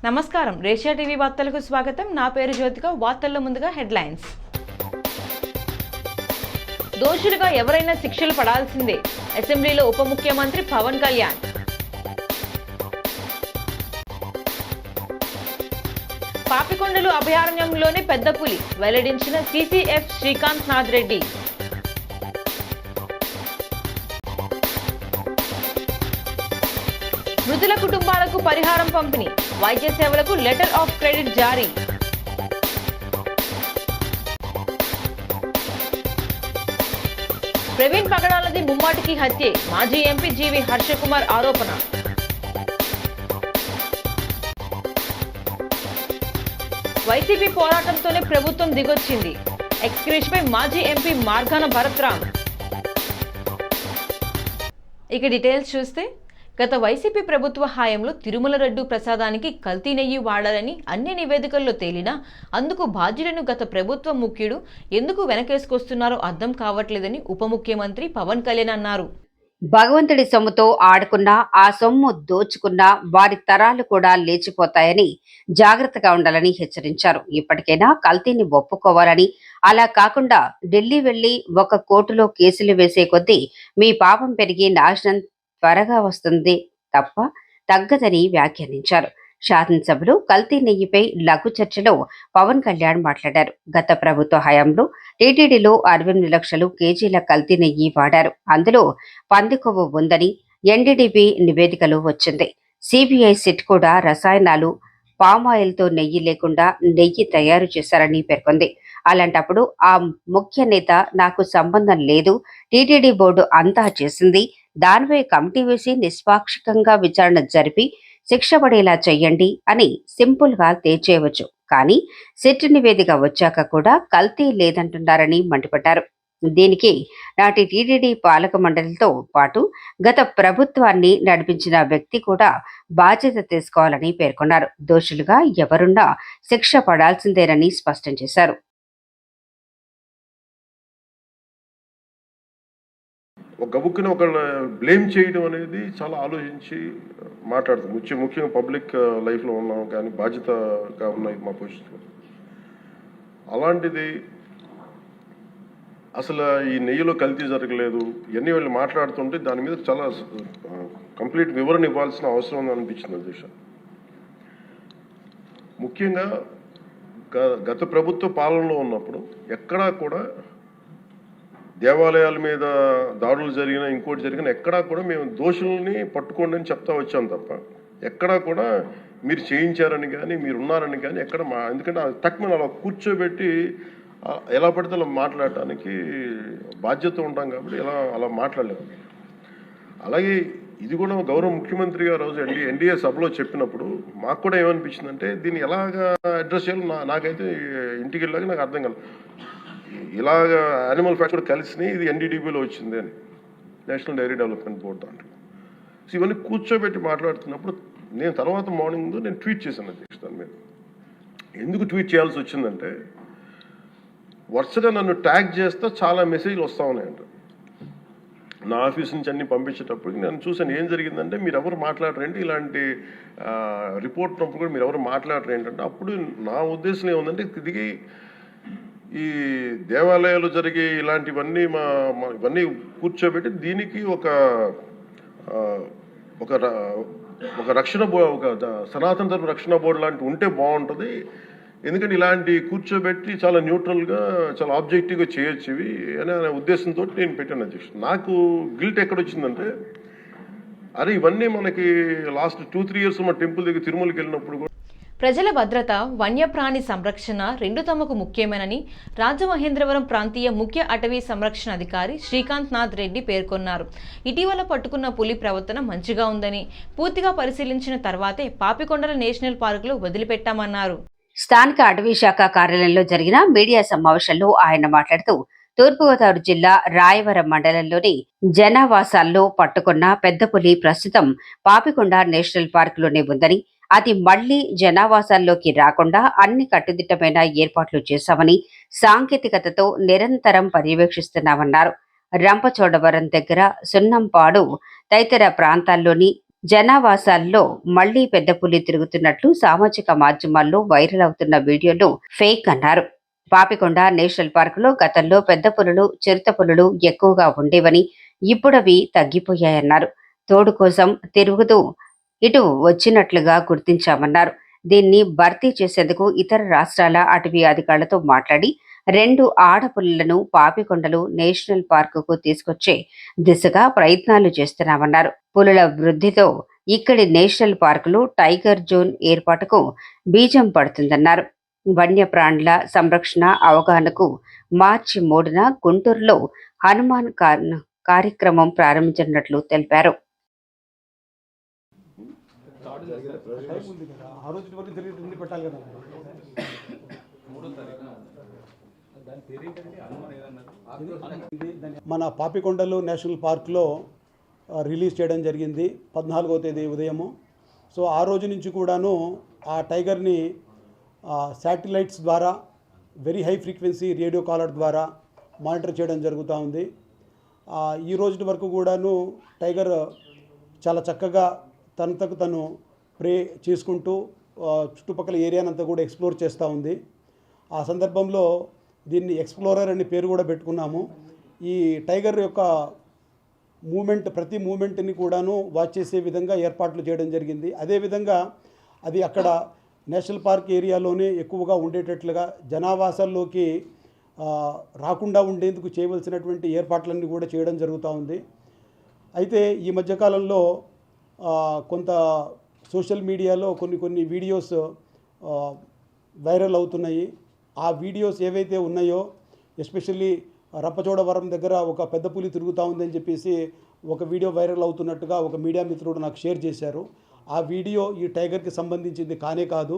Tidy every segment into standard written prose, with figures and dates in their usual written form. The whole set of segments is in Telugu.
నమస్కారం, రేషియా టీవీ వార్తలకు స్వాగతం. నా పేరు జ్యోతిక. వార్తల్లో ముందుగా హెడ్లైన్స్. దోషులుగా ఎవరైనా శిక్షలు పడాల్సిందే. అసెంబ్లీలో ఉప ముఖ్యమంత్రి పవన్ కళ్యాణ్. పాపికొండలు అభయారణ్యంలోని పెద్ద పులి వెల్లడించిన సిసిఎఫ్ శ్రీకాంత్ నాథ్ రెడ్డి. మృతుల కుటుంబాలకు పరిహారం పంపిణీ, వైద్య సేవలకు లెటర్ ఆఫ్ క్రెడిట్ జారీ. ప్రవీణ్ పగడాలది ముమ్మాటికి హత్యే, మాజీ ఎంపీ జీవి హర్షకుమార్ ఆరోపణ. వైసీపీ పోరాటంతోనే ప్రభుత్వం దిగొచ్చింది. ఎక్స్క్రీష్ పై మాజీ ఎంపీ మార్గాన భరత్రామ్. ఇక డీటెయిల్స్ చూస్తే, గత వైసీపీ ప్రభుత్వ హయాంలో తిరుమల లడ్డు ప్రసాదానికి కల్తీ నెయ్యి వాడాలని అన్ని నివేదికల్లో తేలినా అందుకు బాధ్యులను గత ప్రభుత్వ ముఖ్యుడు ఎందుకు వెనకేసుకొస్తున్నారో అర్థం కావట్లేదని ఉప ముఖ్యమంత్రి పవన్ కళ్యాణ్ అన్నారు. భగవంతుడి సొమ్ముతో ఆడుకున్నా ఆ సొమ్ము దోచుకున్నా వారి తరాలు కూడా లేచిపోతాయని జాగ్రత్తగా ఉండాలని హెచ్చరించారు. ఇప్పటికైనా కల్తీని ఒప్పుకోవాలని, అలా కాకుండా ఢిల్లీ వెళ్లి ఒక కోర్టులో కేసులు వేసే కొద్దీ మీ పాపం పెరిగి నాశనం త్వరగా వస్తుంది తప్ప తగ్గదని వ్యాఖ్యానించారు. శాసనసభలో కల్తీ నెయ్యిపై లఘు చర్చలో పవన్ కళ్యాణ్ మాట్లాడారు. గత ప్రభుత్వ హయాంలో టీటీడీలో 68 లక్షలు కేజీల కల్తీ నెయ్యి వాడారు. అందులో పందికొవ్వు ఉందని ఎన్డీడీబీ నివేదికలో వచ్చింది. సిబిఐ సిట్ కూడా రసాయనాలు, పామాయిల్తో నెయ్యి లేకుండా నెయ్యి తయారు చేశారని పేర్కొంది. అలాంటప్పుడు ఆ ముఖ్య నేత నాకు సంబంధం లేదు, టీటీడీ బోర్డు అంతా చేసింది, దానిపై కమిటీ వేసి నిష్పాక్షికంగా విచారణ జరిపి శిక్ష పడేలా చెయ్యండి అని సింపుల్ గా తేల్చేయవచ్చు. కానీ సిట్ నివేదిక వచ్చాక కూడా కల్తీ లేదంటున్నారని మండిపడ్డారు. దీనికి నాటి టీటీడీ పాలక మండలితో పాటు గత ప్రభుత్వాన్ని నడిపించిన వ్యక్తి కూడా బాధ్యత తీసుకోవాలని పేర్కొన్నారు. దోషులుగా ఎవరున్నా శిక్ష పడాల్సిందేనని స్పష్టం చేశారు. ఒక గబుక్కుని ఒకళ్ళ బ్లేమ్ చేయడం అనేది చాలా ఆలోచించి మాట్లాడుతుంది. ముఖ్యంగా పబ్లిక్ లైఫ్లో ఉన్నాం కానీ బాధ్యతగా ఉన్నాయి మా పొజిషన్లో. అలాంటిది అసలు ఈ నెయ్యిలో కల్తీ జరగలేదు ఇవన్నీ వాళ్ళు మాట్లాడుతుంటే దాని మీద చాలా కంప్లీట్ వివరణ ఇవ్వాల్సిన అవసరం ఉంది అనిపించింది అధ్యక్ష. ముఖ్యంగా గత ప్రభుత్వ పాలనలో ఉన్నప్పుడు ఎక్కడా కూడా దేవాలయాల మీద దాడులు జరిగినా ఇంకోటి జరిగినా ఎక్కడా కూడా మేము దోషుల్ని పట్టుకోండి అని చెప్తా వచ్చాం తప్ప ఎక్కడా కూడా మీరు చేయించారని కానీ మీరు ఉన్నారని కానీ ఎక్కడ ఎందుకంటే తక్కువ అలా కూర్చోబెట్టి ఎలా పడితే అలా మాట్లాడటానికి బాధ్యత ఉంటాం కాబట్టి అలా మాట్లాడలేము. అలాగే ఇది కూడా గౌరవ ముఖ్యమంత్రి గారు రోజు ఎన్డీఏ సభలో చెప్పినప్పుడు మాకు కూడా ఏమనిపించిందంటే దీన్ని ఎలాగా అడ్రస్ చేయాలో నాకైతే ఇంటికి వెళ్ళాక నాకు అర్థం కాలేదు. ఇలాగ యానిమల్ ఫ్యాక్ట్ కూడా కలిసి ఇది ఎన్డీడీబీలో వచ్చింది అని, నేషనల్ డైరీ డెవలప్మెంట్ బోర్డు దాంట్లో. సో ఇవన్నీ కూర్చోబెట్టి మాట్లాడుతున్నప్పుడు నేను తర్వాత మార్నింగ్ నేను ట్వీట్ చేశాను అధ్యక్ష. దాని మీద ఎందుకు ట్వీట్ చేయాల్సి వచ్చిందంటే వరుసగా నన్ను ట్యాగ్ చేస్తే చాలా మెసేజ్లు వస్తూ ఉన్నాయంట. నా ఆఫీస్ నుంచి అన్ని పంపించేటప్పటికి నేను చూసాను ఏం జరిగిందంటే మీరు ఎవరు మాట్లాడరేంటి, ఇలాంటి రిపోర్ట్ ఉన్నప్పుడు కూడా మీరు ఎవరు మాట్లాడరు ఏంటంటే, అప్పుడు నా ఉద్దేశం ఏముందంటే ఇది ఈ దేవాలయాలు జరిగే ఇలాంటివన్నీ ఇవన్నీ కూర్చోబెట్టి దీనికి ఒక రక్షణ ఒక సనాతన ధర్మ రక్షణ బోర్డు లాంటి ఉంటే బాగుంటుంది. ఎందుకంటే ఇలాంటి కూర్చోబెట్టి చాలా న్యూట్రల్గా చాలా ఆబ్జెక్టివ్గా చేయొచ్చు ఇవి అనే ఉద్దేశంతో నేను పెట్టాను అధ్యక్ష. నాకు గిల్ట్ ఎక్కడొచ్చిందంటే అరే ఇవన్నీ మనకి లాస్ట్ 2-3 ఇయర్స్ మా టెంపుల్ దగ్గర తిరుమలకి వెళ్ళినప్పుడు ప్రజల భద్రత, వన్యప్రాణి సంరక్షణ రెండు తమకు ముఖ్యమేనని రాజమహేంద్రవరం ప్రాంతీయ ముఖ్య అటవీ సంరక్షణ అధికారి శ్రీకాంత్ నాథ్ రెడ్డి పేర్కొన్నారు. ఇటీవల పట్టుకున్న పులి ప్రవర్తన మంచిగా ఉందని, పూర్తిగా పరిశీలించిన తర్వాతే పాపికొండల నేషనల్ పార్కులో వదిలిపెట్టామన్నారు. స్థానిక అటవీ శాఖ కార్యాలయంలో జరిగిన మీడియా సమావేశంలో ఆయన మాట్లాడుతూ, తూర్పుగోదావరి జిల్లా రాయవరం మండలంలోని జనావాసాల్లో పట్టుకున్న పెద్ద పులి ప్రస్తుతం పాపికొండ నేషనల్ పార్కులోనే ఉందని, అది మళ్లీ జనావాసాల్లోకి రాకుండా అన్ని కట్టుదిట్టమైన ఏర్పాట్లు చేశామని, సాంకేతికతతో నిరంతరం పర్యవేక్షిస్తున్నామన్నారు. రంపచోడవరం దగ్గర సున్నంపాడు తదితర ప్రాంతాల్లోని జనావాసాల్లో మళ్లీ పెద్ద పులి తిరుగుతున్నట్లు సామాజిక మాధ్యమాల్లో వైరల్ అవుతున్న వీడియోలు ఫేక్ అన్నారు. పాపికొండ నేషనల్ పార్కులో గతంలో పెద్ద పులులు, చిరుత పులులు ఎక్కువగా ఉండేవని, ఇప్పుడవి తగ్గిపోయాయన్నారు. తోడు కోసం తిరుగుతూ ఇటు వచ్చినట్లుగా గుర్తించామన్నారు. దీన్ని భర్తీ చేసేందుకు ఇతర రాష్ట్రాల అటవీ అధికారులతో మాట్లాడి 2 ఆడపులులను పాపికొండలు నేషనల్ పార్కుకు తీసుకొచ్చే దిశగా ప్రయత్నాలు చేస్తున్నామన్నారు. పులుల వృద్ధితో ఇక్కడి నేషనల్ పార్కులు టైగర్ జోన్ ఏర్పాటుకు బీజం పడుతుందన్నారు. వన్యప్రాణుల సంరక్షణ అవగాహనకు మార్చి 3న గుంటూరులో హనుమాన్ కార్యక్రమం ప్రారంభించినట్లు తెలిపారు. మన పాపికొండలు నేషనల్ పార్క్లో రిలీజ్ చేయడం జరిగింది 14వ తేదీ ఉదయము. సో ఆ రోజు నుంచి కూడాను ఆ టైగర్ని శాటిలైట్స్ ద్వారా very high frequency radio collar ద్వారా మానిటర్ చేయడం జరుగుతూ ఉంది. ఈ రోజు వరకు కూడాను టైగర్ చాలా చక్కగా తనకు తను ప్రే చేసుకుంటూ చుట్టుపక్కల ఏరియానంతా కూడా ఎక్స్ప్లోర్ చేస్తూ ఉంది. ఆ సందర్భంలో దీన్ని ఎక్స్ప్లోరర్ అనే పేరు కూడా పెట్టుకున్నాము. ఈ టైగర్ యొక్క మూమెంట్, ప్రతి మూమెంట్ని కూడాను వాచ్ చేసే విధంగా ఏర్పాట్లు చేయడం జరిగింది. అదేవిధంగా అది అక్కడ నేషనల్ పార్క్ ఏరియాలోనే ఎక్కువగా ఉండేటట్లుగా జనావాసాల్లోకి రాకుండా ఉండేందుకు చేయవలసినటువంటి ఏర్పాట్లన్నీ కూడా చేయడం జరుగుతూ ఉంది. అయితే ఈ మధ్యకాలంలో కొంత సోషల్ మీడియాలో కొన్ని వీడియోస్ వైరల్ అవుతున్నాయి. ఆ వీడియోస్ ఏవైతే ఉన్నాయో, ఎస్పెషల్లీ రంపచోడవరం దగ్గర ఒక పెద్ద పులి తిరుగుతూ ఉందని చెప్పేసి ఒక వీడియో వైరల్ అవుతున్నట్టుగా ఒక మీడియా మిత్రుడు నాకు షేర్ చేశారు. ఆ వీడియో ఈ టైగర్కి సంబంధించింది కానే కాదు.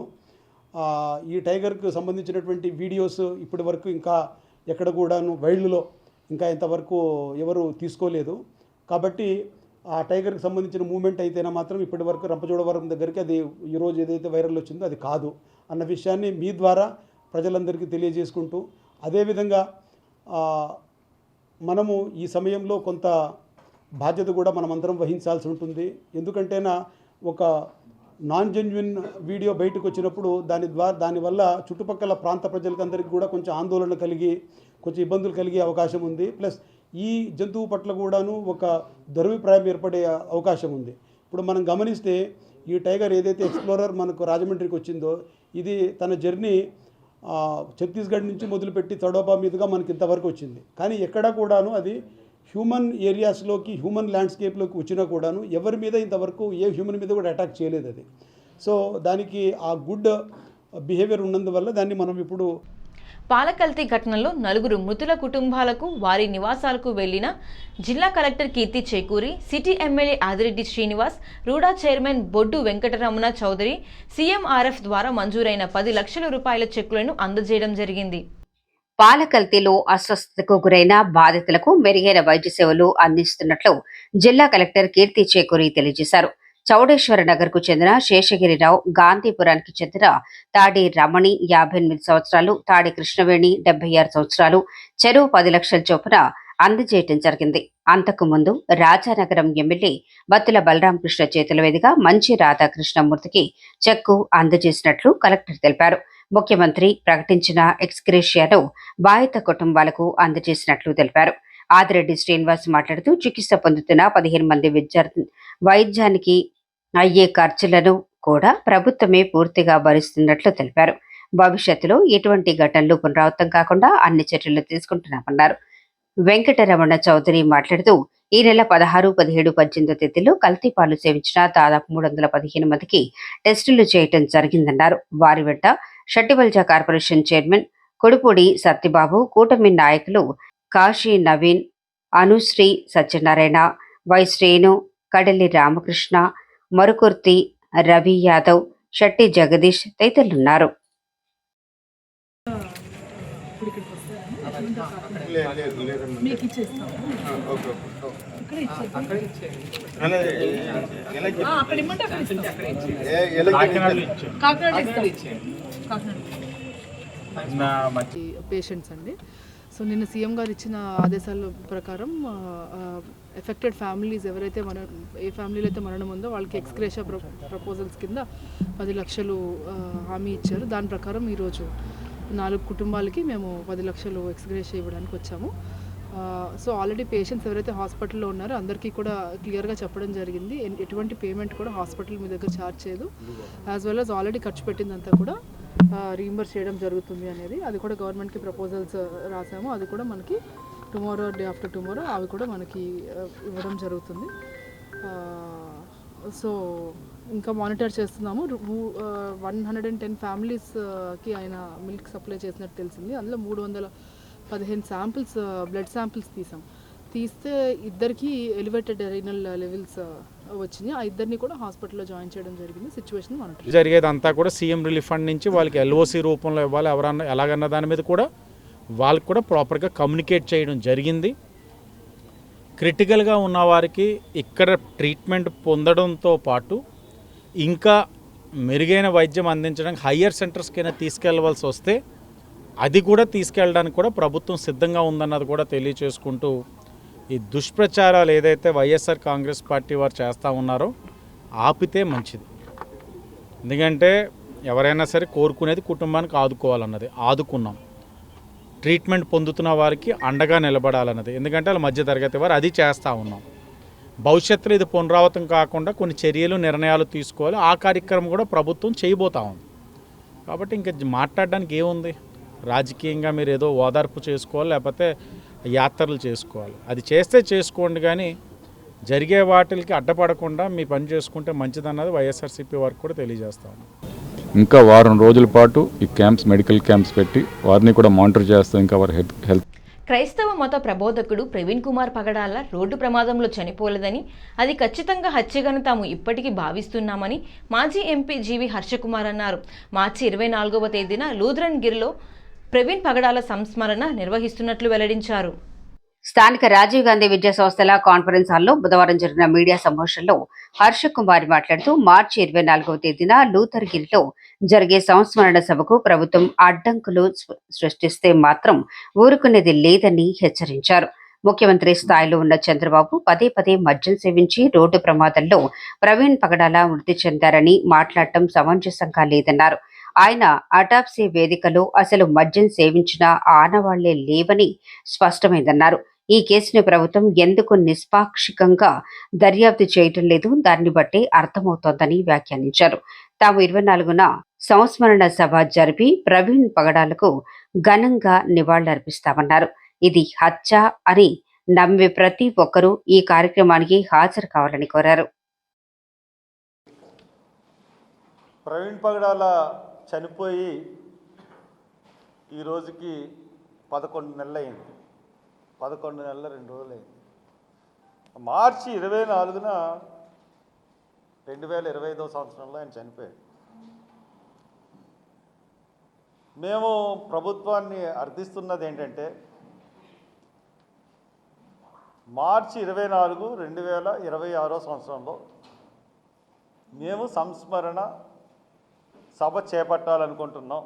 ఈ టైగర్కి సంబంధించినటువంటి వీడియోస్ ఇప్పటి వరకు ఇంకా ఎక్కడ కూడాను వైల్డ్లో ఇంకా ఇంతవరకు ఎవరు తీసుకోలేదు. కాబట్టి ఆ టైగర్కి సంబంధించిన మూమెంట్ అయితేనే మాత్రం ఇప్పటి వరకు రంపచోడవరం దగ్గరికి అది ఈరోజు ఏదైతే వైరల్ వచ్చిందో అది కాదు అన్న విషయాన్ని మీ ద్వారా ప్రజలందరికీ తెలియజేసుకుంటూ, అదేవిధంగా మనము ఈ సమయంలో కొంత బాధ్యత కూడా మనమందరం వహించాల్సి ఉంటుంది. ఎందుకంటేనా ఒక నాన్ జెన్యున్ వీడియో బయటకు వచ్చినప్పుడు దానివల్ల చుట్టుపక్కల ప్రాంత ప్రజలకందరికీ కూడా కొంచెం ఆందోళన కలిగి కొంచెం ఇబ్బందులు కలిగే అవకాశం ఉంది. ప్లస్ ఈ జంతువు పట్ల కూడాను ఒక దురభిప్రాయం ఏర్పడే అవకాశం ఉంది. ఇప్పుడు మనం గమనిస్తే ఈ టైగర్ ఏదైతే ఎక్స్ప్లోరర్ మనకు రాజమండ్రికి వచ్చిందో, ఇది తన జర్నీ ఛత్తీస్గఢ్ నుంచి మొదలుపెట్టి తడోపా మీదుగా మనకి ఇంతవరకు వచ్చింది. కానీ ఎక్కడా కూడాను అది హ్యూమన్ ఏరియాస్లోకి, హ్యూమన్ ల్యాండ్స్కేప్లోకి వచ్చినా కూడాను ఎవరి మీద ఇంతవరకు ఏ హ్యూమన్ మీద కూడా అటాక్ చేయలేదు అది. సో దానికి ఆ గుడ్ బిహేవియర్ ఉన్నందువల్ల దాన్ని మనం ఇప్పుడు పాలకల్తీ ఘటనలో 4 మృతుల కుటుంబాలకు వారి నివాసాలకు వెళ్లిన జిల్లా collector Keerthi Chekuri, city MLA Adireddy Srinivas, RUDA chairman Boddu Venkataramana Chowdary CMRF ద్వారా మంజూరైన 10 లక్షల రూపాయల చెక్కులను అందజేయడం జరిగింది. పాలకల్తీలో అస్వస్థతకు గురైన బాధితులకు మెరుగైన వైద్య సేవలు అందిస్తున్నట్లు జిల్లా కలెక్టర్ కీర్తి చేకూరి తెలియజేశారు. చౌడేశ్వర నగర్ కు చెందిన శేషగిరిరావు, గాంధీపురానికి చెందిన తాడి రమణి 58 సంవత్సరాలు, తాడి కృష్ణవేణి 76 సంవత్సరాలు చెరువు 10 లక్షల చొప్పున అందజేయటం జరిగింది. అంతకు ముందు రాజానగరం ఎమ్మెల్యే బత్తుల బలరామకృష్ణ చేతుల మీదుగా మంచి రాధాకృష్ణమూర్తికి చెక్కు అందజేసినట్లు కలెక్టర్ తెలిపారు. ముఖ్యమంత్రి ప్రకటించిన ఎక్స్గ్రేషియాను బాధిత కుటుంబాలకు అందజేసినట్లు తెలిపారు. ఆదిరెడ్డి శ్రీనివాస్ మాట్లాడుతూ, చికిత్స పొందుతున్న 15 మంది వైద్యానికి అయ్యే ఖర్చులను కూడా ప్రభుత్వమే పూర్తిగా భరిస్తున్నట్లు తెలిపారు. భవిష్యత్తులో ఎటువంటి ఘటనలు పునరావృతం కాకుండా అన్ని చర్యలు తీసుకుంటున్నామన్నారు. వెంకటరమణ చౌదరి మాట్లాడుతూ, ఈ నెల 16, 17, 18 తేదీల్లో కల్తీపాలు సేవించిన దాదాపు 315 మందికి టెస్టులు చేయటం జరిగిందన్నారు. వారి వెంట షట్టివల్జ కార్పొరేషన్ చైర్మన్ కొడుపూడి సత్యబాబు, కూటమి నాయకులు కాశీ నవీన్, అనుశ్రీ సత్యనారాయణ, వై శ్రేణు, కడలి రామకృష్ణ, మరుకుర్తి రవి యాదవ్, షట్టి జగదీష్ తదితరులున్నారు. పేషెంట్స్ అండి. సో సో నిన్న సీఎం గారు ఇచ్చిన ఆదేశాల ప్రకారం ఎఫెక్టెడ్ ఫ్యామిలీస్ ఎవరైతే ఏ ఫ్యామిలీలో అయితే మరణం ఉందో వాళ్ళకి ఎక్స్గ్రేషియా ప్రపోజల్స్ కింద 10 లక్షలు హామీ ఇచ్చారు. దాని ప్రకారం ఈరోజు 4 కుటుంబాలకి మేము 10 లక్షలు ఎక్స్గ్రేషియా ఇవ్వడానికి వచ్చాము. సో ఆల్రెడీ పేషెంట్స్ ఎవరైతే హాస్పిటల్లో ఉన్నారో అందరికీ కూడా క్లియర్గా చెప్పడం జరిగింది. ఎటువంటి పేమెంట్ కూడా హాస్పిటల్ మీ దగ్గర ఛార్జ్ చేయదు, యాజ్ వెల్ యాజ్ ఆల్రెడీ ఖర్చు పెట్టిందంతా కూడా రీయింబర్స్ చేయడం జరుగుతుంది అనేది. అది కూడా గవర్నమెంట్కి ప్రపోజల్స్ రాసాము. అది కూడా మనకి టుమారో, డే ఆఫ్టర్ టుమారో అవి కూడా మనకి ఇవ్వడం జరుగుతుంది. సో ఇంకా మానిటర్ చేస్తున్నాము. 110 ఫ్యామిలీస్కి ఆయన మిల్క్ సప్లై చేసినట్టు తెలిసింది. అందులో 315 శాంపిల్స్, బ్లడ్ శాంపిల్స్ తీస్తే ఇద్దరికి ఎలివేటెడ్ రీనల్ లెవెల్స్ వచ్చినాయి. ఆ ఇద్దరిని కూడా హాస్పిటల్లో జాయిన్ చేయడం జరిగింది. సిచ్యువేషన్ మానిటర్ జరిగేదంతా కూడా సీఎం రిలీఫ్ ఫండ్ నుంచి వాళ్ళకి ఎల్ఓసి రూపంలో ఇవ్వాలి, ఎవరన్నా ఎలాగన్న దాని మీద కూడా వాళ్ళకి కూడా ప్రాపర్గా కమ్యూనికేట్ చేయడం జరిగింది. క్రిటికల్గా ఉన్న వారికి ఇక్కడ ట్రీట్మెంట్ పొందడంతో పాటు ఇంకా మెరుగైన వైద్యం అందించడానికి హయ్యర్ సెంటర్స్కైనా తీసుకెళ్ళవలసి వస్తే అది కూడా తీసుకెళ్ళడానికి కూడా ప్రభుత్వం సిద్ధంగా ఉందన్నది కూడా తెలియచేసుకుంటూ, ఈ దుష్ప్రచారాలు ఏదైతే వైఎస్ఆర్ కాంగ్రెస్ పార్టీ వారు చేస్తూ ఉన్నారో ఆపితే మంచిది. ఎందుకంటే ఎవరైనా సరే కోరుకునేది కుటుంబానికి ఆదుకోవాలన్నది. ఆదుకున్నాం. ట్రీట్మెంట్ పొందుతున్న వారికి అండగా నిలబడాలన్నది. ఎందుకంటే వాళ్ళ మధ్య తరగతి వారు అది చేస్తూ ఉన్నాం. భవిష్యత్తులో ఇది పునరావృతం కాకుండా కొన్ని చర్యలు, నిర్ణయాలు తీసుకోవాలి. ఆ కార్యక్రమం కూడా ప్రభుత్వం చేయబోతా ఉంది. కాబట్టి ఇంకా మాట్లాడడానికి ఏముంది? రాజకీయంగా మీరు ఏదో ఓదార్పు చేసుకోవాలి, లేకపోతే యాత్రలు చేసుకోవాలి. అది చేస్తే చేసుకోండి, కానీ జరిగే వాటికి అడ్డపడకుండా మీ పని చేసుకుంటే మంచిదన్నది వైఎస్ఆర్సీపీ వారికి కూడా తెలియజేస్తాను. ఇంకా వారం రోజుల పాటు ఈ క్యాంప్స్, మెడికల్ క్యాంప్స్ పెట్టి వారిని కూడా మానిటర్ చేస్తాం. ఇంకా వారి హెల్త్. క్రైస్తవ మత ప్రబోధకుడు ప్రవీణ్ కుమార్ పగడాల రోడ్డు ప్రమాదంలో చనిపోలేదని, అది ఖచ్చితంగా హత్యగాని తాము ఇప్పటికీ భావిస్తున్నామని మాజీ ఎంపీ జీవి హర్షకుమార్ అన్నారు. మార్చి 24వ తేదీన లూథరన్ గిరిలో ప్రవీణ్ పగడాల సంస్మరణ నిర్వహిస్తున్నట్లు వెల్లడించారు. స్థానిక రాజీవ్ గాంధీ విద్యా సంస్థల కాన్ఫరెన్స్ హాల్లో బుధవారం జరిగిన మీడియా సమావేశంలో హర్ష కుమార్ మాట్లాడుతూ మార్చి 24వ తేదీన లూథర్ గిరిలో జరిగే సంస్మరణ సభకు ప్రభుత్వం అడ్డంకులు సృష్టిస్తే మాత్రం ఊరుకునేది లేదని హెచ్చరించారు. ముఖ్యమంత్రి స్థాయిలో ఉన్న చంద్రబాబు పదే పదే మద్యం సేవించి రోడ్డు ప్రమాదంలో ప్రవీణ్ పగడాల మృతి చెందారని మాట్లాడటం సమంజసంగా లేదన్నారు. ఆయన అటాప్సీ వేదికలో అసలు మద్యం సేవించిన ఆనవాళ్లే లేవని స్పష్టమైందన్నారు. ఈ కేసుని ప్రభుత్వం ఎందుకు నిష్పాక్షికంగా దర్యాప్తు చేయటం లేదు, దాన్ని బట్టి అర్థమవుతోందని వ్యాఖ్యానించారు. తాము 24న సంస్మరణ సభ జరిపి ప్రవీణ్ పగడాలకు ఘనంగా నివాళులర్పిస్తామన్నారు. ఇది హత్య అని నమ్మే ప్రతి ఒక్కరూ ఈ కార్యక్రమానికి హాజరు కావాలని కోరారు. ప్రవీణ్ పగడాల చనిపోయి ఈ రోజుకి 11 నెలలు అయింది. 11 నెలల 2 రోజులు అయింది. మార్చి 24న 2025వ సంవత్సరంలో ఆయన చనిపోయాడు. మేము ప్రభుత్వాన్ని అర్థిస్తున్నది ఏంటంటే, మార్చి 24, 2026వ సంవత్సరంలో మేము సంస్మరణ సభ చేపట్టాలనుకుంటున్నాం.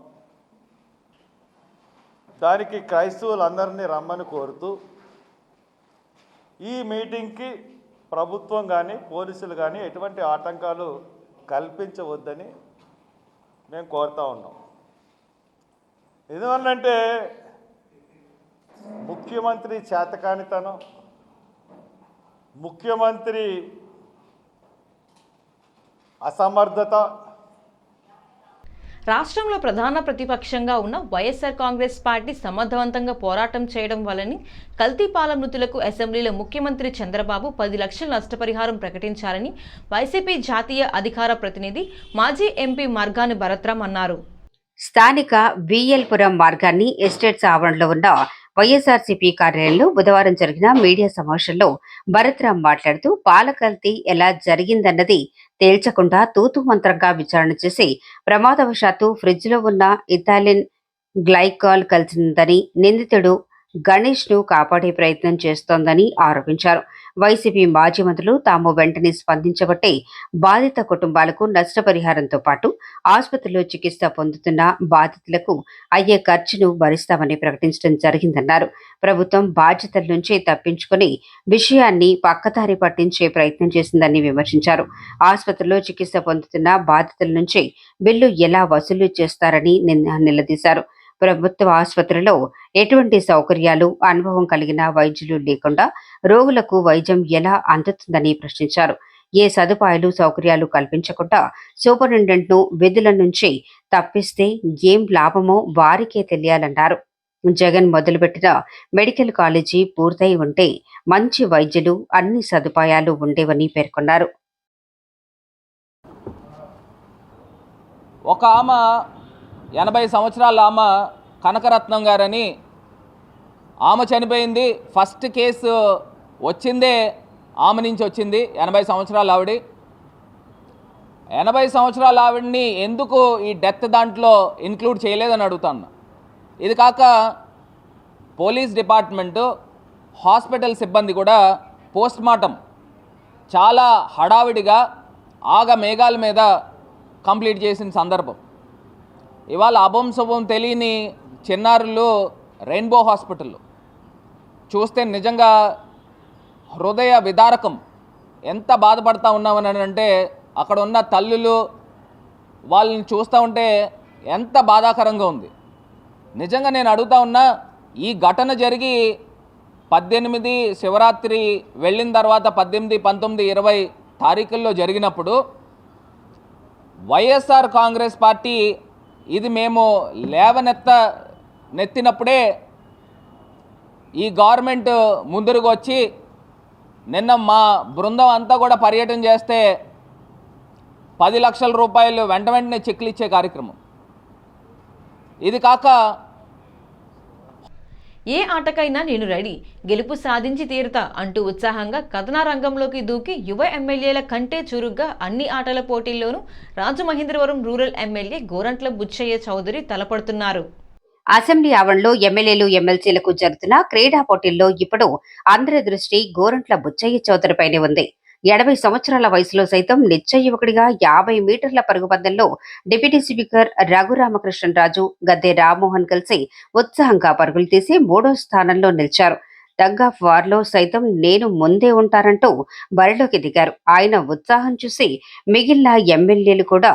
దానికి క్రైస్తవులందరినీ రమ్మని కోరుతూ ఈ మీటింగ్కి ప్రభుత్వం కానీ పోలీసులు కానీ ఎటువంటి ఆటంకాలు కల్పించవద్దని మేము కోరుతూ ఉన్నాం. ఎందువల్లంటే ముఖ్యమంత్రి చేతకానితనం, ముఖ్యమంత్రి అసమర్థత. రాష్ట్రంలో ప్రధాన ప్రతిపక్షంగా ఉన్న వైఎస్ఆర్ కాంగ్రెస్ పార్టీ సమర్థవంతంగా పోరాటం చేయడం వలని కల్తీపాల మృతులకు అసెంబ్లీలో ముఖ్యమంత్రి చంద్రబాబు 10 లక్షల నష్టపరిహారం ప్రకటించాలని వైసీపీ జాతీయ అధికార ప్రతినిధి మాజీ ఎంపీ మార్గాని భరత్రాం అన్నారు. స్థానిక విఎల్పురం మార్గాన్ని ఎస్టేట్స్ ఆవరణలో ఉన్న వైఎస్ఆర్సీపీ కార్యాలయంలో బుధవారం జరిగిన మీడియా సమావేశంలో భరత్రాం మాట్లాడుతూ పాల కల్తీ ఎలా జరిగిందన్నది తేల్చకుండా తూతు మంత్రంగా విచారణ చేసి ప్రమాదవశాత్తు ఫ్రిడ్జ్ లో ఉన్న ఇథాలిన్ గ్లైకాల్ కలిసిందని నిందితుడు గణేష్ను కాపాడే ప్రయత్నం చేస్తోందని ఆరోపించారు. వైసీపీ మాజీ మంత్రులు తాము వెంటనే స్పందించబట్టే బాధిత కుటుంబాలకు నష్టపరిహారంతో పాటు ఆసుపత్రిలో చికిత్స పొందుతున్న బాధితులకు అయ్యే ఖర్చును భరిస్తామని ప్రకటించడం జరిగిందన్నారు. ప్రభుత్వం బాధ్యతల నుంచి తప్పించుకుని విషయాన్ని పక్కదారి పట్టించే ప్రయత్నం చేసిందని విమర్శించారు. ఆసుపత్రిలో చికిత్స పొందుతున్న బాధితుల నుంచి బిల్లు ఎలా వసూలు చేస్తారని నిలదీశారు. ప్రభుత్వ ఆసుపత్రిలో ఎటువంటి సౌకర్యాలు, అనుభవం కలిగిన వైద్యులు లేకుండా రోగులకు వైద్యం ఎలా అందుతుందని ప్రశ్నించారు. ఏ సదుపాయాలు, సౌకర్యాలు కల్పించకుండా సూపరింటెండెంట్ను విధుల నుంచి తప్పిస్తే ఏం లాభమో వారికే తెలియాలన్నారు. జగన్ మొదలుపెట్టిన మెడికల్ కాలేజీ పూర్తయి ఉంటే మంచి వైద్యులు, అన్ని సదుపాయాలు ఉండేవని పేర్కొన్నారు. ఒక ఆమె 80 సంవత్సరాల ఆమె కనకరత్నం గారని ఆమె చనిపోయింది. ఫస్ట్ కేసు వచ్చిందే ఆమె నుంచి వచ్చింది. 80 సంవత్సరాల ఆవిడ 80 సంవత్సరాల ఆవిడని ఎందుకు ఈ డెత్ దాంట్లో ఇంక్లూడ్ చేయలేదని అడుగుతాను. ఇది కాక పోలీస్ డిపార్ట్మెంటు, హాస్పిటల్ సిబ్బంది కూడా పోస్ట్ మార్టం చాలా హడావిడిగా మేఘాల మీద కంప్లీట్ చేసిన సందర్భం. ఇవాళ అభం శుభం తెలియని చిన్నారులు రెయిన్బో హాస్పిటల్లో చూస్తే నిజంగా హృదయ విదారకం. ఎంత బాధపడతా ఉన్నామని అంటే అక్కడ ఉన్న తల్లులు వాళ్ళని చూస్తూ ఉంటే ఎంత బాధాకరంగా ఉంది. నిజంగా నేను అడుగుతా ఉన్నా, ఈ ఘటన జరిగి 18 శివరాత్రి వెళ్ళిన తర్వాత 18, 19, 20 తారీఖుల్లో జరిగినప్పుడు వైఎస్ఆర్ కాంగ్రెస్ పార్టీ ఇది మేము నెత్తినప్పుడే ఈ గవర్నమెంట్ ముందుకు వచ్చి నిన్న మా బృందం అంతా కూడా పర్యటన చేస్తే 10 లక్షల రూపాయలు వెంటనే చెక్లు ఇచ్చే కార్యక్రమం. ఇది కాక ఏ ఆటకైనా నేను రెడీ, గెలుపు సాధించి తీరుతా అంటూ ఉత్సాహంగా కథనా రంగంలోకి దూకి యువ ఎమ్మెల్యేల కంటే చురుగ్గా అన్ని ఆటల పోటీల్లోనూ రాజమహేంద్రవరం రూరల్ ఎమ్మెల్యే గోరంట్ల బుచ్చయ్య చౌదరి తలపడుతున్నారు. అసెంబ్లీ ఆవరణలో ఎమ్మెల్యేలు, ఎమ్మెల్సీలకు జరుగుతున్న క్రీడా పోటీల్లో ఇప్పుడు అందరి దృష్టి గోరంట్ల బుచ్చయ్య చౌదరిపైనే ఉంది. 80 సంవత్సరాల వయసులో సైతం నిత్య యువకుడిగా 50 మీటర్ల పరుగు పందెంలో డిప్యూటీ స్పీకర్ రఘురామకృష్ణరాజు, గద్దె రామ్మోహన్ కలిసి ఉత్సాహంగా పరుగులు తీసి 3వ స్థానంలో నిలిచారు. టగ్ ఆఫ్ వార్లో సైతం నేను ముందే ఉంటారంటూ బరిలోకి దిగారు. ఆయన ఉత్సాహం చూసి మిగిలిన ఎమ్మెల్యేలు కూడా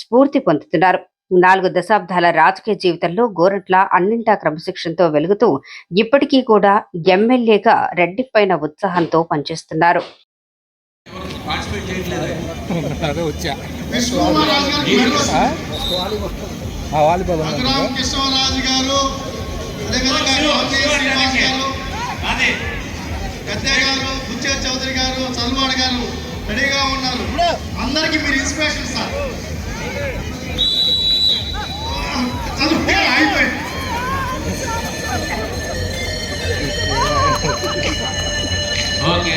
స్ఫూర్తి పొందుతున్నారు. 4 దశాబ్దాల రాజకీయ జీవితంలో గోరంట్ల అన్నింటా క్రమశిక్షణతో వెలుగుతూ ఇప్పటికీ కూడా ఎమ్మెల్యేగా రెడ్డిపైన ఉత్సాహంతో పనిచేస్తున్నారు. చౌదరి గారు, చల్వాడ్ గారు రెడీగా ఉన్నారు. అందరికి మీరు ఇన్స్పిరేషన్ సార్. ఓకే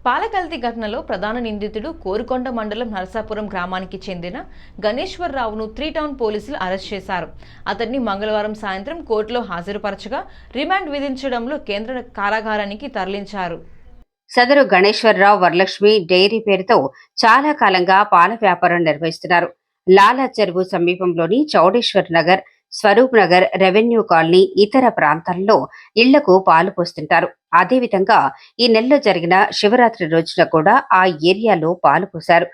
పాలకల్తీ ఘటనలో ప్రధాన నిందితుడు కోరుకొండ మండలం నరసాపురం గ్రామానికి చెందిన గణేశ్వరరావును 3 టౌన్ పోలీసులు అరెస్ట్ చేశారు. అతన్ని మంగళవారం సాయంత్రం కోర్టులో హాజరుపరచగా రిమాండ్ విధించడంలో కేంద్ర కారాగారానికి తరలించారు. సదరు గణేశ్వరరావు వరలక్ష్మి డైరీ పేరుతో చాలా కాలంగా పాల వ్యాపారం నిర్వహిస్తున్నారు. లాలా చెరువు సమీపంలోని చౌడేశ్వర్ నగర్, స్వరూప్ నగర్, రెవెన్యూ కాలనీ, ఇతర ప్రాంతాల్లో ఇళ్లకు పాలు పోస్తుంటారు. అదేవిధంగా ఈ నెలలో జరిగిన శివరాత్రి రోజున కూడా ఆ ఏరియాలో పాలు పోశారు.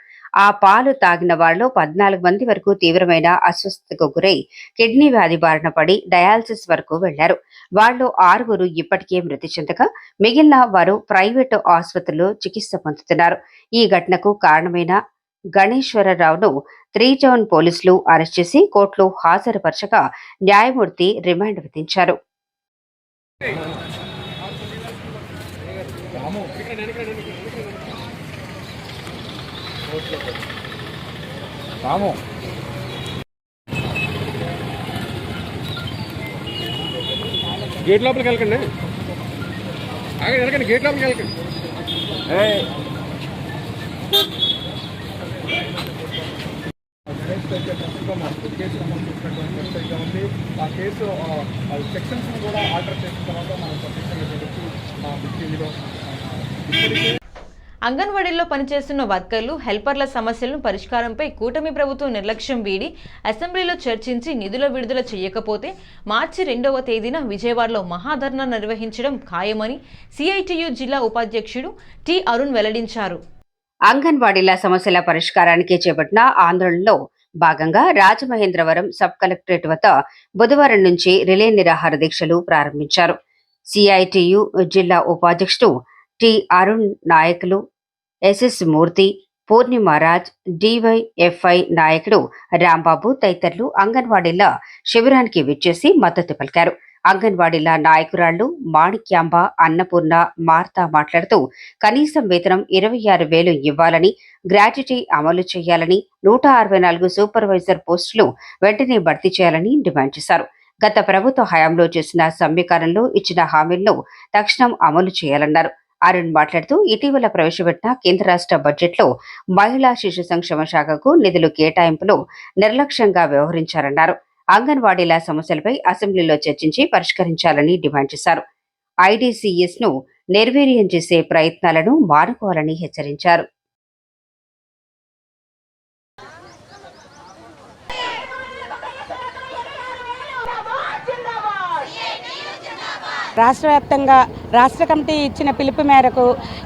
ఆ పాలు తాగిన వారిలో 14 మంది వరకు తీవ్రమైన అస్వస్థతకు గురై కిడ్నీ వ్యాధి బారిన పడి డయాలసిస్ వరకు వెళ్లారు. వారిలో 6 ఇప్పటికే మృతి చెందగా మిగిలిన వారు ప్రైవేటు ఆసుపత్రిలో చికిత్స పొందుతున్నారు. ఈ ఘటనకు కారణమైన గణేశ్వరరావును 3 టౌన్ పోలీసులు అరెస్ట్ చేసి కోర్టులో హాజరుపరచగా న్యాయమూర్తి రిమాండ్ విధించారు. గేట్ లోపలికి వెళ్ళకండి, వెళ్ళకండి, గేట్ లోపలికి వెళ్ళకండి. కేసు నమోదు చేసినటువంటి ఉంది. ఆ కేసు సెక్షన్స్ కూడా ఆర్డర్ చేసిన తర్వాత మనం ప్రత్యేకంగా అంగన్వాడీల్లో పనిచేస్తున్న వర్కర్లు హెల్పర్ల సమస్యలను పరిష్కారంపై కూటమి ప్రభుత్వం నిర్లక్ష్యం వీడి అసెంబ్లీలో చర్చించి నిధుల విడుదల చేయకపోతే మార్చి 2వ తేదీన విజయవాడలో మహాధర్నా నిర్వహించడం ఖాయమని సిఐటియు జిల్లా ఉపాధ్యక్షుడు టి అరుణ్ వెల్లడించారు. అంగన్వాడీల సమస్యల పరిష్కారానికి చేపట్టిన ఆందోళనలో భాగంగా రాజమహేంద్రవరం సబ్ కలెక్టరేట్ వద్ద బుధవారం నుంచి రిలే నిరాహార దీక్షలు ప్రారంభించారు. సిఐటియు జిల్లా ఉపాధ్యక్షుడు టి అరుణ్ నాయకులు ఎస్ఎస్ మూర్తి, పూర్ణిమారాజ్, డివైఎఫ్ఐ నాయకుడు రాంబాబు తదితరులు అంగన్వాడీల శిబిరానికి విచ్చేసి మద్దతు పలికారు. అంగన్వాడీల నాయకురాళ్లు మాణిక్యాంబ, అన్నపూర్ణ, మార్తా మాట్లాడుతూ కనీసం వేతనం 26,000 ఇవ్వాలని, గ్రాట్యుటీ అమలు చేయాలని, 164 సూపర్వైజర్ పోస్టులు వెంటనే భర్తీ చేయాలని డిమాండ్ చేశారు. గత ప్రభుత్వ హయాంలో చేసిన సమ్మెకాలంలో ఇచ్చిన హామీలను తక్షణం అమలు చేయాలన్నారు. అరుణ్ మాట్లాడుతూ ఇటీవల ప్రవేశపెట్టిన కేంద్ర రాష్ట్ర బడ్జెట్లో మహిళా శిశు సంక్షేమ శాఖకు నిధులు కేటాయింపులో నిర్లక్ష్యంగా వ్యవహరించారన్నారు. అంగన్వాడీల సమస్యలపై అసెంబ్లీలో చర్చించి పరిష్కరించాలని డిమాండ్ చేశారు. ఐడీసీఎస్ ను నిర్వీర్యం చేసే ప్రయత్నాలను మానుకోవాలని హెచ్చరించారు. రాష్ట్ర వ్యాప్తంగా రాష్ట్ర కమిటీ ఇచ్చిన పిలుపు మేరకు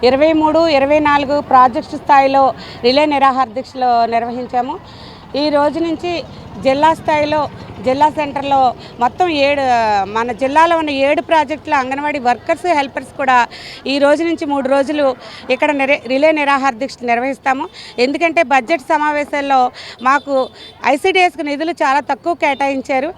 23, 24 ప్రాజెక్టు స్థాయిలో రిలే నిరాహార దీక్షలు నిర్వహించాము. ఈ రోజు నుంచి జిల్లా స్థాయిలో జిల్లా సెంటర్లో మొత్తం 7 మన జిల్లాలో ఉన్న 7 ప్రాజెక్టుల అంగన్వాడీ వర్కర్స్ హెల్పర్స్ కూడా ఈ రోజు నుంచి 3 రోజులు ఇక్కడ రిలే నిరాహార దీక్ష నిర్వహిస్తాము. ఎందుకంటే బడ్జెట్ సమావేశాల్లో మాకు ఐసిడిఎస్కి నిధులు చాలా తక్కువ కేటాయించారు.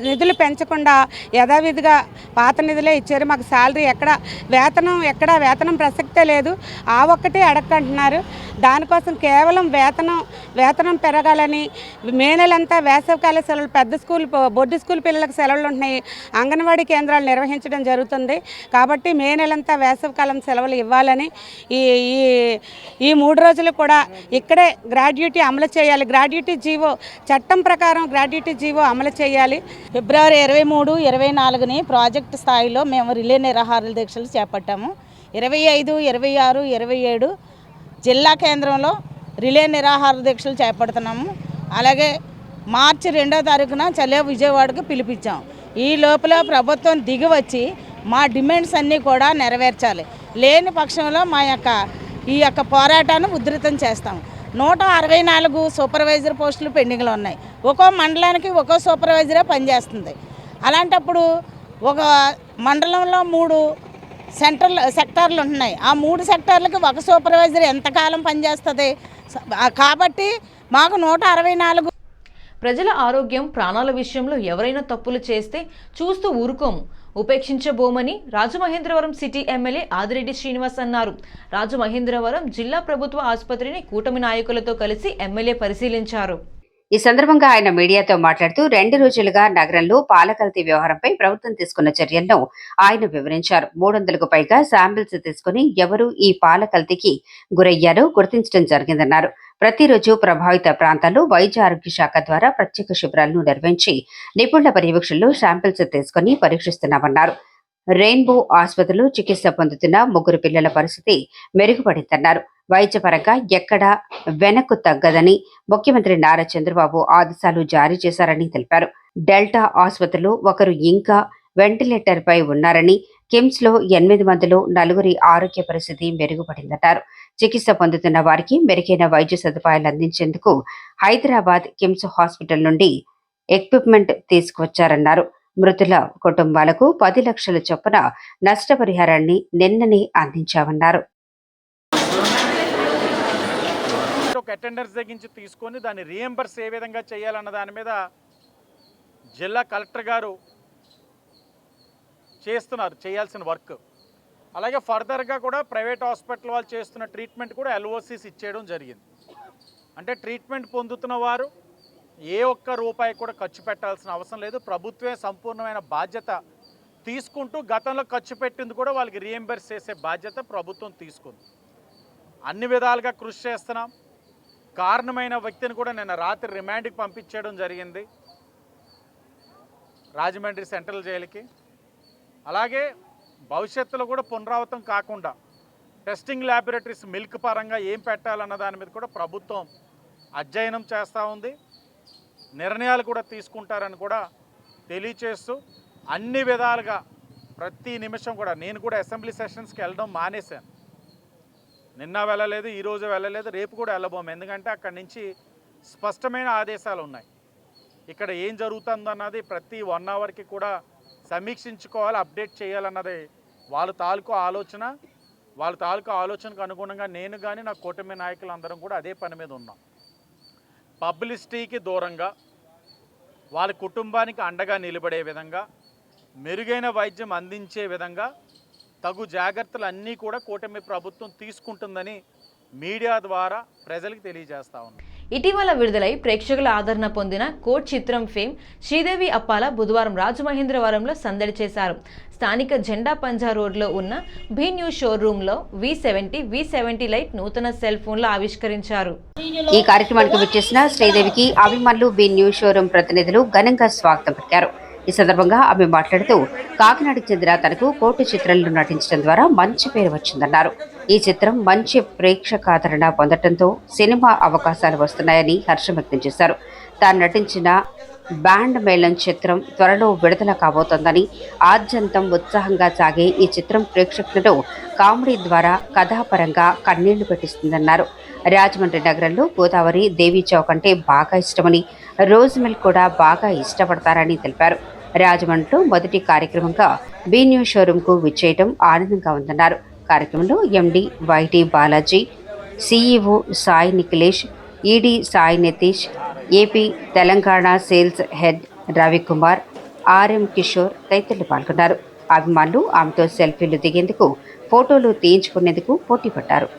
నిధులు పెంచకుండా యథావిధిగా పాత నిధులే ఇచ్చారు. మాకు శాలరీ ఎక్కడ వేతనం ప్రసక్తే లేదు. ఆ ఒక్కటే అడగంటున్నారు. దానికోసం కేవలం వేతనం పెరగాలని మే నెలంతా వేసవికాల సెలవులు, పెద్ద స్కూల్ బోర్డు స్కూల్ పిల్లలకు సెలవులు ఉంటున్నాయి. అంగన్వాడీ కేంద్రాలు నిర్వహించడం జరుగుతుంది. కాబట్టి మే నెలంతా వేసవికాలం సెలవులు ఇవ్వాలని ఈ 3 రోజులు కూడా ఇక్కడే గ్రాడ్యుటీ అమలు చేయాలి. గ్రాడ్యుటీ జీవో చట్టం ప్రకారం గ్రాడ్యుటీ జీవో అమలు చేయాలి. ఫిబ్రవరి 23, 24ని ప్రాజెక్టు స్థాయిలో మేము రిలే నిరాహార దీక్షలు చేపట్టాము. 25, 26, 27 జిల్లా కేంద్రంలో రిలే నిరాహార దీక్షలు చేపడుతున్నాము. అలాగే మార్చి 2వ తారీఖున చలో విజయవాడకు పిలిపించాం. ఈ లోపల ప్రభుత్వం దిగి వచ్చి మా డిమాండ్స్ అన్నీ కూడా నెరవేర్చాలి. లేని పక్షంలో ఈ యొక్క పోరాటాన్ని ఉధృతం చేస్తాం. 164 సూపర్వైజర్ పోస్టులు పెండింగ్లో ఉన్నాయి. ఒక్కో మండలానికి ఒక్కో సూపర్వైజరే పనిచేస్తుంది. అలాంటప్పుడు ఒక మండలంలో 3 సెక్టార్లు ఉంటున్నాయి. ఆ 3 సెక్టార్లకు ఒక సూపర్వైజర్ ఎంతకాలం పనిచేస్తుంది? కాబట్టి మాకు 164. ప్రజల ఆరోగ్యం, ప్రాణాల విషయంలో ఎవరైనా తప్పులు చేస్తే చూస్తూ ఊరుకోము, ఉపేక్షించబోమని రాజమహేంద్రవరం సిటీ ఎమ్మెల్యే ఆదిరెడ్డి శ్రీనివాస్ అన్నారు. రాజమహేంద్రవరం జిల్లా ప్రభుత్వ ఆసుపత్రిని కూటమి నాయకులతో కలిసి ఎమ్మెల్యే పరిశీలించారు. ఈ సందర్భంగా ఆయన మీడియాతో మాట్లాడుతూ 2 రోజులుగా నగరంలో పాల కల్తీ వ్యవహారంపై ప్రభుత్వం తీసుకున్న చర్యలను ఆయన వివరించారు. 300కు పైగా శాంపిల్స్ తీసుకుని ఎవరు ఈ పాల కల్తీకి గురయ్యారో గుర్తించడం జరిగిందన్నారు. ప్రతిరోజు ప్రభావిత ప్రాంతాల్లో వైద్య ఆరోగ్య శాఖ ద్వారా ప్రత్యేక శిబిరాలను నిర్వహించి నిపుణుల పర్యవేక్షణలో శాంపిల్స్ తీసుకుని పరీక్షిస్తున్నామన్నారు. రెయిన్బో ఆసుపత్రిలో చికిత్స పొందుతున్న 3 పిల్లల పరిస్థితి మెరుగుపడిందన్నారు. వైద్యపరంగా ఎక్కడా వెనక్కు తగ్గదని ముఖ్యమంత్రి నారా చంద్రబాబు ఆదేశాలు జారీ చేశారని తెలిపారు. డెల్టా ఆసుపత్రిలో ఒకరు ఇంకా వెంటిలేటర్ పై ఉన్నారని, కిమ్స్ లో 8 మందిలో 4 ఆరోగ్య పరిస్థితి మెరుగుపడిందన్నారు. చికిత్స పొందుతున్న వారికి మెరుగైన వైద్య సదుపాయాలు అందించేందుకు హైదరాబాద్ కిమ్స్ హాస్పిటల్ నుండి ఎక్విప్మెంట్ తీసుకువచ్చారన్నారు. మృతుల కుటుంబాలకు 10 లక్షల చొప్పున నష్టపరిహారాన్ని నిన్ననే అందించామన్నారు. అటెండర్స్ దగ్గర తీసుకొని దాన్ని రీఎంబర్స్ ఏ విధంగా చేయాలన్న దాని మీద జిల్లా కలెక్టర్ గారు చేయాల్సిన వర్క్. అలాగే ఫర్దర్గా కూడా ప్రైవేట్ హాస్పిటల్ వాళ్ళు చేస్తున్న ట్రీట్మెంట్ కూడా ఎల్ఓసిస్ ఇచ్చేయడం జరిగింది. అంటే ట్రీట్మెంట్ పొందుతున్న వారు ఏ ఒక్క రూపాయి కూడా ఖర్చు పెట్టాల్సిన అవసరం లేదు. ప్రభుత్వమే సంపూర్ణమైన బాధ్యత తీసుకుంటూ గతంలో ఖర్చు పెట్టింది కూడా వాళ్ళకి రీఎంబర్స్ చేసే బాధ్యత ప్రభుత్వం తీసుకుంది. అన్ని విధాలుగా కృషి చేస్తున్నాం. కారణమైన వ్యక్తిని కూడా నిన్న రాత్రి రిమాండ్కి పంపించడం జరిగింది రాజమండ్రి సెంట్రల్ జైలుకి. అలాగే భవిష్యత్తులో కూడా పునరావృతం కాకుండా టెస్టింగ్ ల్యాబొరేటరీస్ మిల్క్ పరంగా ఏం పెట్టాలన్న దాని మీద కూడా ప్రభుత్వం అధ్యయనం చేస్తూ ఉంది. నిర్ణయాలు కూడా తీసుకుంటారని కూడా తెలియచేస్తూ అన్ని విధాలుగా ప్రతి నిమిషం కూడా నేను కూడా అసెంబ్లీ సెషన్స్కి వెళ్ళడం మానేశాను. నిన్న వెళ్ళలేదు, ఈరోజు వెళ్ళలేదు, రేపు కూడా వెళ్ళబోము. ఎందుకంటే అక్కడి నుంచి స్పష్టమైన ఆదేశాలు ఉన్నాయి. ఇక్కడ ఏం జరుగుతుందన్నది ప్రతి 1 అవర్కి కూడా సమీక్షించుకోవాలి, అప్డేట్ చేయాలన్నది వాళ్ళ తాలూకు ఆలోచనకు అనుగుణంగా నేను కానీ నా కూటమి నాయకులందరం కూడా అదే పని మీద ఉన్నాం. పబ్లిసిటీకి దూరంగా వాళ్ళ కుటుంబానికి అండగా నిలబడే విధంగా మెరుగైన వైద్యం అందించే విధంగా తగు జాగ్రత్తలు అన్నీ కూడా కూటమి ప్రభుత్వం తీసుకుంటుందని మీడియా ద్వారా ప్రజలకు తెలియజేస్తా ఉన్నాం. ఇటీవల విడుదలై ప్రేక్షకుల ఆదరణ పొందిన కోట్ చిత్రం ఫేమ్ శ్రీదేవి అప్పాల బుధవారం రాజమహేంద్రవరంలో సందడి చేశారు. స్థానిక జెండా పంజా రోడ్లో ఉన్న భీ న్యూస్ షోరూంలో V70 లైట్ నూతన సెల్ ఫోన్లు ఆవిష్కరించారు. ఈ కార్యక్రమానికి విచ్చేసిన శ్రీదేవికి అభిమానులు భీ న్యూస్ షోరూం ప్రతినిధులు ఘనంగా స్వాగతం పలికారు. ఈ సందర్భంగా ఆమె మాట్లాడుతూ కాకినాడకు చెందిన తనకు కోర్టు చిత్రంలో నటించడం ద్వారా మంచి పేరు వచ్చిందన్నారు. ఈ చిత్రం మంచి ప్రేక్షకాదరణ పొందడంతో సినిమా అవకాశాలు వస్తున్నాయని హర్షం వ్యక్తం చేశారు. తాను నటించిన బ్యాండ్ మేళం చిత్రం త్వరలో విడుదల కాబోతోందని, ఆద్యంతం ఉత్సాహంగా సాగే ఈ చిత్రం ప్రేక్షకులను కామెడీ ద్వారా కథాపరంగా కన్నీళ్లు పెట్టిస్తుందన్నారు. రాజమండ్రి నగరంలో గోదావరి, దేవీ చౌక్ అంటే బాగా ఇష్టమని, రోజ్ మిల్క్ కూడా బాగా ఇష్టపడతారని తెలిపారు. రాజమండ్రిలో మొదటి కార్యక్రమంగా బీ న్యూస్ షోరూంకు విచ్చేయడం ఆనందంగా ఉందన్నారు. కార్యక్రమంలో MD YT Balaji, CEO Sai Nikhilesh, ED Sai Nitish, AP Telangana sales head Ravikumar, RM Kishore తదితరులు పాల్గొన్నారు. అభిమానులు ఆమెతో సెల్ఫీలు దిగేందుకు, ఫోటోలు తీయించుకునేందుకు పోటీ పడ్డారు.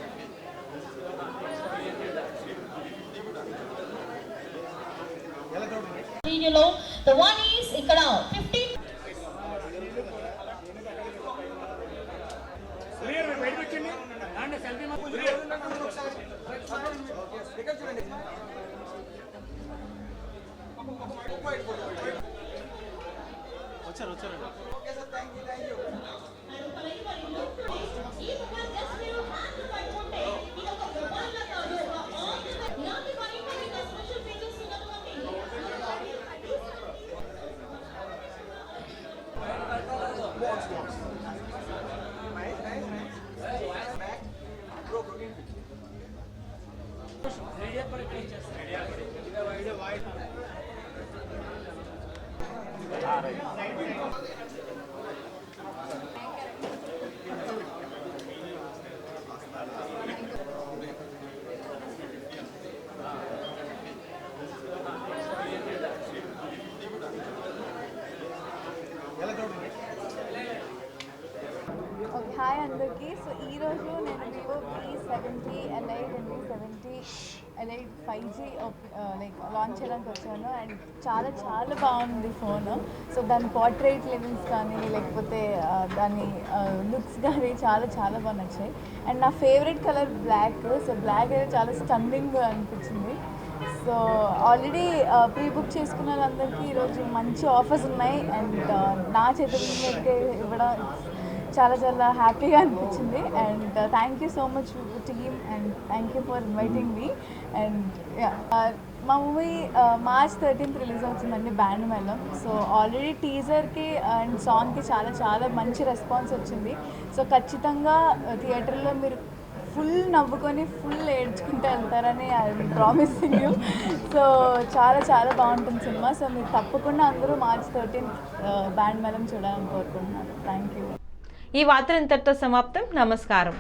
హాయ్ అందరికీ. సో ఈరోజు నేను Vivo P70 elite and V70 elite 5G launch చేయడానికి వచ్చాను. అండ్ చాలా చాలా బాగుంది ఫోన్. సో దాని పోర్ట్రేట్ లెవెల్స్ కానీ లేకపోతే దాని లుక్స్ కానీ చాలా చాలా బాగా నచ్చాయి. అండ్ నా favourite colour black. So black అయితే చాలా స్టన్నింగ్ అనిపించింది. సో ఆల్రెడీ ప్రీ బుక్ చేసుకున్న వాళ్ళందరికీ ఈరోజు మంచి ఆఫర్స్ ఉన్నాయి. అండ్ నా చేతుల మీదకే ఇవ్వడం చాలా చాలా హ్యాపీగా అనిపించింది. And thank you so much team and thank you for inviting me. And మా మూవీ March 13th రిలీజ్ అవుతుందండి, band Melam. So already టీజర్కి and సాంగ్కి చాలా చాలా మంచి రెస్పాన్స్ వచ్చింది. సో ఖచ్చితంగా థియేటర్లో మీరు ఫుల్ నవ్వుకొని ఫుల్ ఏడ్చుకుంటూ వెళ్తారని I will promising you. So చాలా చాలా బాగుంటుంది సినిమా. సో మీరు తప్పకుండా అందరూ March 13th బ్యాండ్ మేళం చూడాలని కోరుకుంటున్నాను. Thank you. ఈ వార్తలు ఇంతటితో సమాప్తం. నమస్కారం.